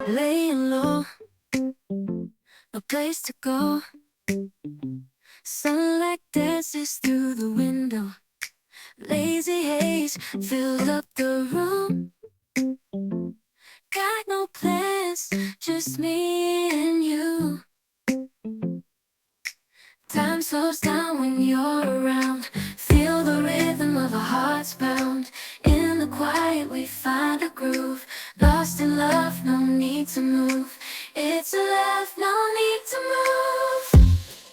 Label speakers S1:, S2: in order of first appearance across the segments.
S1: Laying low, no place to go. Sunlight dances through the window. Lazy haze filled up the room. Got no plans, just me and you. Time slows down when you're around. Feel the rhythm of our hearts pound. In the quiet we find a groove. Lost in love, no need to move. It's a love, no need to move.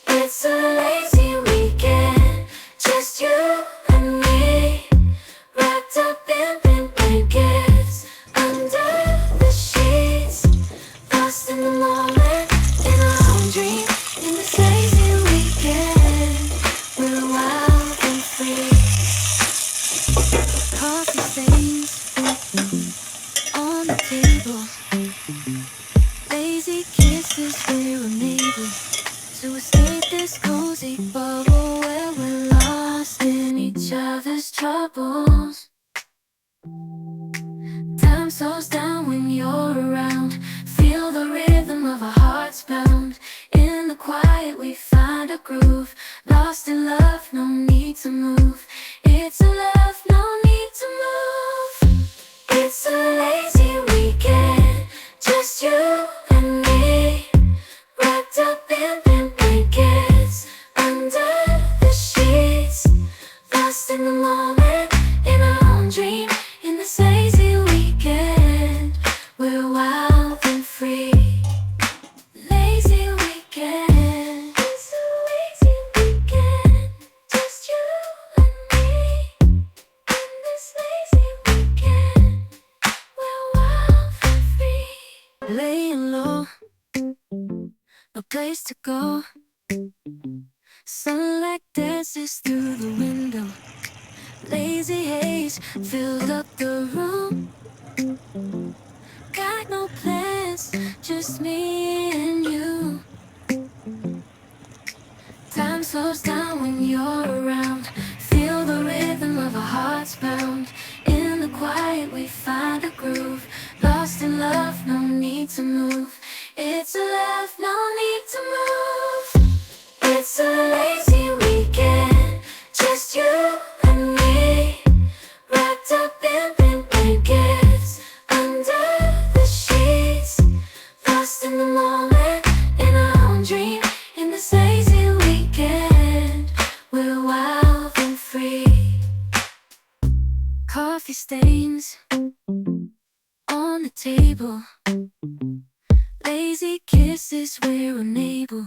S1: It's a lazy weekend, just you and me. Wrapped up in pink blankets, under the sheets. Lost in the moment, in our own dream. In this lazy weekend, we're wild and free. Coffee stains on the table. Lazy kisses, we're unable to escape this cozy bubble where we're lost in each other's troubles. Time slows down when you're around. Feel the rhythm of our hearts pound. In the quiet we find a groove. Lost in love, no need to move. It's a love, no need to move. It's a lazy weekend, just you and me. Wrapped up in pink blankets, under the sheets. Lost in the moment, in our own dream. In this lazy weekend, we're wild and free. Lazy weekend, it's a lazy weekend, just you and me. In this lazy weekend, we're wild and free. Laying low, no place to go. Sunlight dances through the window. Lazy haze filled up the room. Got no plans, just me and you. Time slows down when you're around. Feel the rhythm of our hearts pound. In the quiet we find a groove. Lost in love, no need to move. It's a love, no need to move. It's a lazy weekend, just you and me. Wrapped up in pink blankets, under the sheets. Lost in the moment, in our own dream. In this lazy weekend, we're wild and free. Coffee stains on the table. Lazy kisses, we're unable